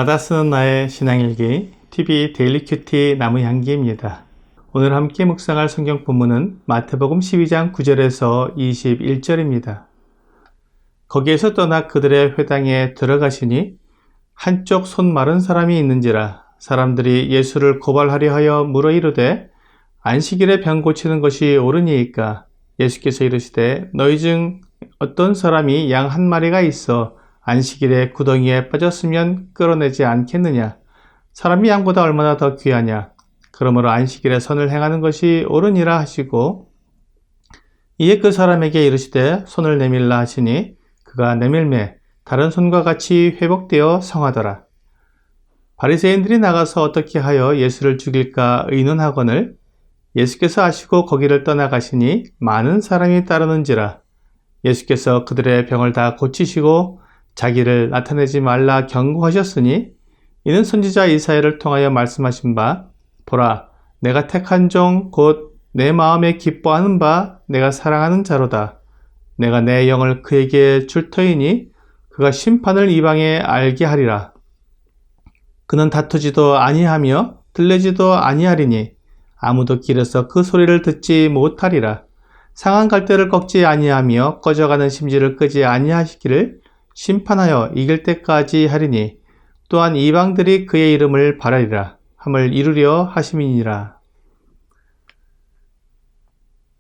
날마다 쓰는 나의 신앙일기 TV 데일리 큐티 나무향기입니다. 오늘 함께 묵상할 성경 본문은 마태복음 12장 9절에서 21절입니다. 거기에서 떠나 그들의 회당에 들어가시니 한쪽 손 마른 사람이 있는지라 사람들이 예수를 고발하려 하여 물어 이르되 안식일에 병 고치는 것이 옳으니이까? 예수께서 이르시되 너희 중 어떤 사람이 양 한 마리가 있어 안식일에 구덩이에 빠졌으면 끌어내지 않겠느냐? 사람이 양보다 얼마나 더 귀하냐? 그러므로 안식일에 선을 행하는 것이 옳으니라 하시고 이에 그 사람에게 이르시되 손을 내밀라 하시니 그가 내밀매 다른 손과 같이 회복되어 성하더라. 바리새인들이 나가서 어떻게 하여 예수를 죽일까 의논하거늘 예수께서 아시고 거기를 떠나가시니 많은 사람이 따르는지라. 예수께서 그들의 병을 다 고치시고 자기를 나타내지 말라 경고하셨으니 이는 선지자 이사야를 통하여 말씀하신 바 보라 내가 택한 종 곧 내 마음에 기뻐하는 바 내가 사랑하는 자로다. 내가 내 영을 그에게 줄 터이니 그가 심판을 이방에 알게 하리라. 그는 다투지도 아니하며 들레지도 아니하리니 아무도 길에서 그 소리를 듣지 못하리라. 상한 갈대를 꺾지 아니하며 꺼져가는 심지를 끄지 아니하시기를 심판하여 이길 때까지 하리니 또한 이방들이 그의 이름을 바라리라 함을 이루려 하심이니라.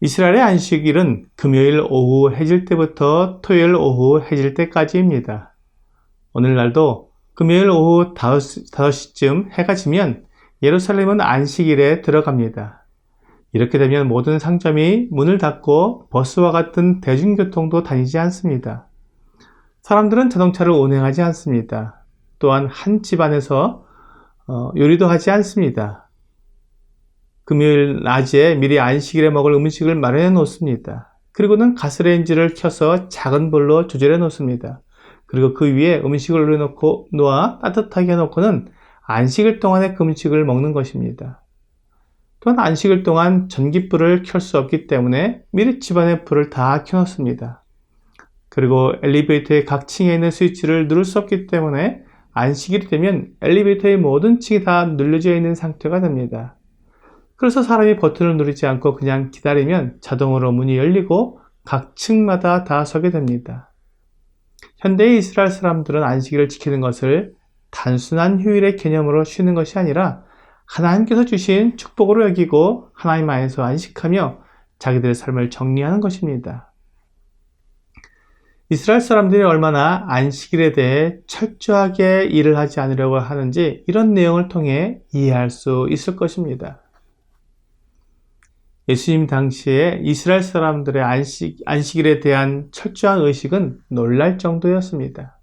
이스라엘의 안식일은 금요일 오후 해질 때부터 토요일 오후 해질 때까지입니다. 오늘날도 금요일 오후 5시쯤 해가 지면 예루살렘은 안식일에 들어갑니다. 이렇게 되면 모든 상점이 문을 닫고 버스와 같은 대중교통도 다니지 않습니다. 사람들은 자동차를 운행하지 않습니다. 또한 한 집안에서 요리도 하지 않습니다. 금요일 낮에 미리 안식일에 먹을 음식을 마련해 놓습니다. 그리고는 가스레인지를 켜서 작은 불로 조절해 놓습니다. 그리고 그 위에 음식을 놓아 따뜻하게 해놓고는 안식일 동안에 그 음식을 먹는 것입니다. 또한 안식일 동안 전기불을 켤 수 없기 때문에 미리 집안의 불을 다 켜놓습니다. 그리고 엘리베이터의 각 층에 있는 스위치를 누를 수 없기 때문에 안식일이 되면 엘리베이터의 모든 층이 다 눌려져 있는 상태가 됩니다. 그래서 사람이 버튼을 누르지 않고 그냥 기다리면 자동으로 문이 열리고 각 층마다 다 서게 됩니다. 현대의 이스라엘 사람들은 안식일을 지키는 것을 단순한 휴일의 개념으로 쉬는 것이 아니라 하나님께서 주신 축복으로 여기고 하나님 안에서 안식하며 자기들의 삶을 정리하는 것입니다. 이스라엘 사람들이 얼마나 안식일에 대해 철저하게 일을 하지 않으려고 하는지 이런 내용을 통해 이해할 수 있을 것입니다. 예수님 당시에 이스라엘 사람들의 안식일에 대한 철저한 의식은 놀랄 정도였습니다.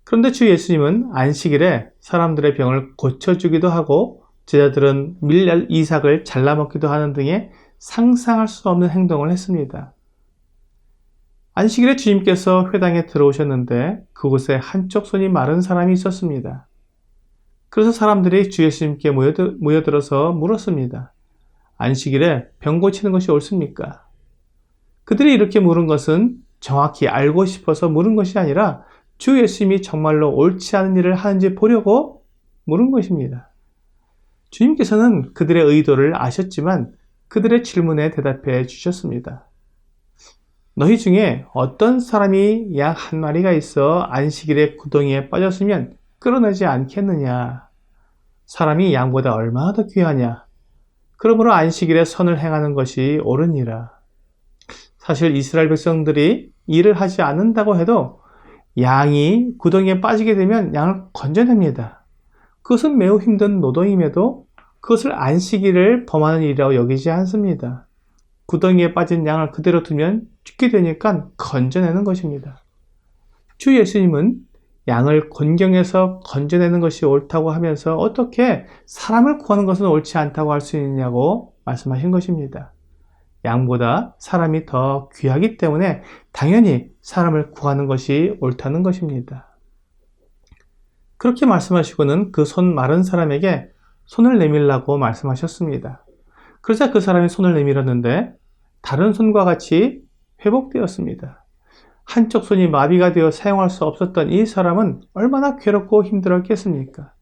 그런데 주 예수님은 안식일에 사람들의 병을 고쳐주기도 하고 제자들은 밀 이삭을 잘라먹기도 하는 등의 상상할 수 없는 행동을 했습니다. 안식일에 주님께서 회당에 들어오셨는데 그곳에 한쪽 손이 마른 사람이 있었습니다. 그래서 사람들이 주 예수님께 모여들어서 물었습니다. 안식일에 병 고치는 것이 옳습니까? 그들이 이렇게 물은 것은 정확히 알고 싶어서 물은 것이 아니라 주 예수님이 정말로 옳지 않은 일을 하는지 보려고 물은 것입니다. 주님께서는 그들의 의도를 아셨지만 그들의 질문에 대답해 주셨습니다. 너희 중에 어떤 사람이 양 한 마리가 있어 안식일에 구덩이에 빠졌으면 끌어내지 않겠느냐? 사람이 양보다 얼마나 더 귀하냐? 그러므로 안식일에 선을 행하는 것이 옳으니라. 사실 이스라엘 백성들이 일을 하지 않는다고 해도 양이 구덩이에 빠지게 되면 양을 건져냅니다. 그것은 매우 힘든 노동임에도 그것을 안식일을 범하는 일이라고 여기지 않습니다. 구덩이에 빠진 양을 그대로 두면 죽게 되니까 건져내는 것입니다. 주 예수님은 양을 곤경에서 건져내는 것이 옳다고 하면서 어떻게 사람을 구하는 것은 옳지 않다고 할 수 있느냐고 말씀하신 것입니다. 양보다 사람이 더 귀하기 때문에 당연히 사람을 구하는 것이 옳다는 것입니다. 그렇게 말씀하시고는 그 손 마른 사람에게 손을 내밀라고 말씀하셨습니다. 그러자 그 사람이 손을 내밀었는데 다른 손과 같이 회복되었습니다. 한쪽 손이 마비가 되어 사용할 수 없었던 이 사람은 얼마나 괴롭고 힘들었겠습니까?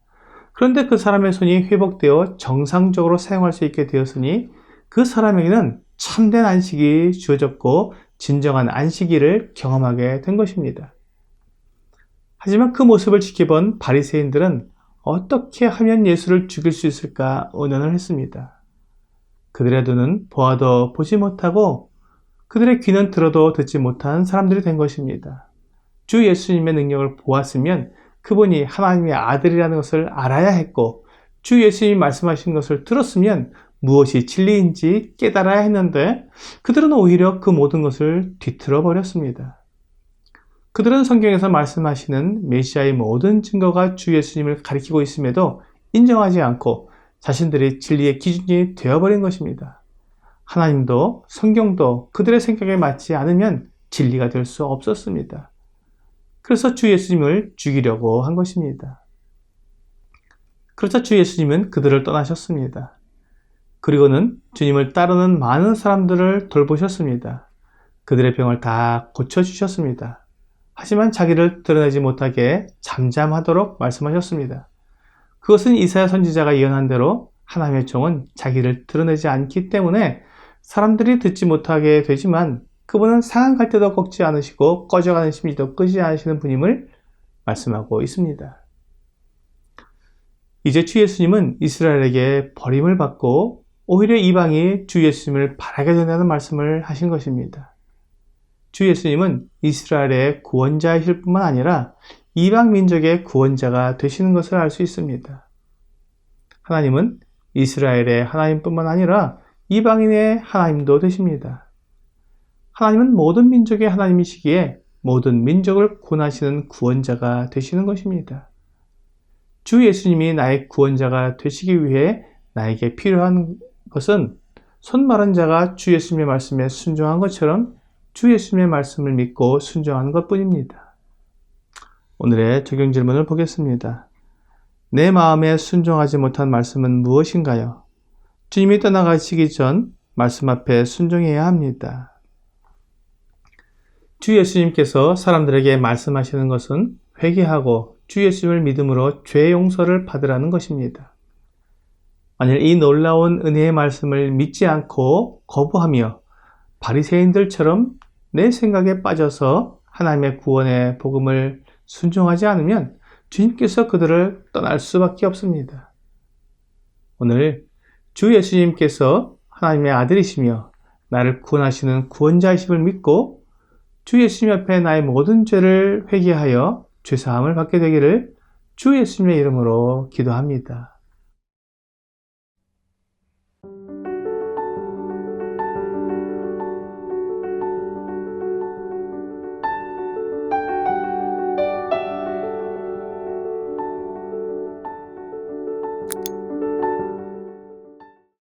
그런데 그 사람의 손이 회복되어 정상적으로 사용할 수 있게 되었으니 그 사람에게는 참된 안식이 주어졌고 진정한 안식일을 경험하게 된 것입니다. 하지만 그 모습을 지켜본 바리새인들은 어떻게 하면 예수를 죽일 수 있을까 의논을 했습니다. 그들의 눈은 보아도 보지 못하고 그들의 귀는 들어도 듣지 못한 사람들이 된 것입니다. 주 예수님의 능력을 보았으면 그분이 하나님의 아들이라는 것을 알아야 했고 주 예수님이 말씀하신 것을 들었으면 무엇이 진리인지 깨달아야 했는데 그들은 오히려 그 모든 것을 뒤틀어 버렸습니다. 그들은 성경에서 말씀하시는 메시아의 모든 증거가 주 예수님을 가리키고 있음에도 인정하지 않고 자신들이 진리의 기준이 되어버린 것입니다. 하나님도 성경도 그들의 생각에 맞지 않으면 진리가 될 수 없었습니다. 그래서 주 예수님을 죽이려고 한 것입니다. 그러자 주 예수님은 그들을 떠나셨습니다. 그리고는 주님을 따르는 많은 사람들을 돌보셨습니다. 그들의 병을 다 고쳐주셨습니다. 하지만 자기를 드러내지 못하게 잠잠하도록 말씀하셨습니다. 그것은 이사야 선지자가 예언한 대로 하나님의 종은 자기를 드러내지 않기 때문에 사람들이 듣지 못하게 되지만 그분은 상한 갈 때도 꺾지 않으시고 꺼져가는 심지도 끄지 않으시는 분임을 말씀하고 있습니다. 이제 주 예수님은 이스라엘에게 버림을 받고 오히려 이방이 주 예수님을 바라게 된다는 말씀을 하신 것입니다. 주 예수님은 이스라엘의 구원자이실 뿐만 아니라 이방 민족의 구원자가 되시는 것을 알 수 있습니다. 하나님은 이스라엘의 하나님뿐만 아니라 이방인의 하나님도 되십니다. 하나님은 모든 민족의 하나님이시기에 모든 민족을 구원하시는 구원자가 되시는 것입니다. 주 예수님이 나의 구원자가 되시기 위해 나에게 필요한 것은 손 마른 자가 주 예수님의 말씀에 순종한 것처럼 주 예수님의 말씀을 믿고 순종하는 것뿐입니다. 오늘의 적용 질문을 보겠습니다. 내 마음에 순종하지 못한 말씀은 무엇인가요? 주님이 떠나가시기 전 말씀 앞에 순종해야 합니다. 주 예수님께서 사람들에게 말씀하시는 것은 회개하고 주 예수님을 믿음으로 죄 용서를 받으라는 것입니다. 만일 이 놀라운 은혜의 말씀을 믿지 않고 거부하며 바리새인들처럼 내 생각에 빠져서 하나님의 구원의 복음을 순종하지 않으면 주님께서 그들을 떠날 수밖에 없습니다. 오늘 주 예수님께서 하나님의 아들이시며 나를 구원하시는 구원자이심을 믿고 주 예수님 앞에 나의 모든 죄를 회개하여 죄사함을 받게 되기를 주 예수님의 이름으로 기도합니다.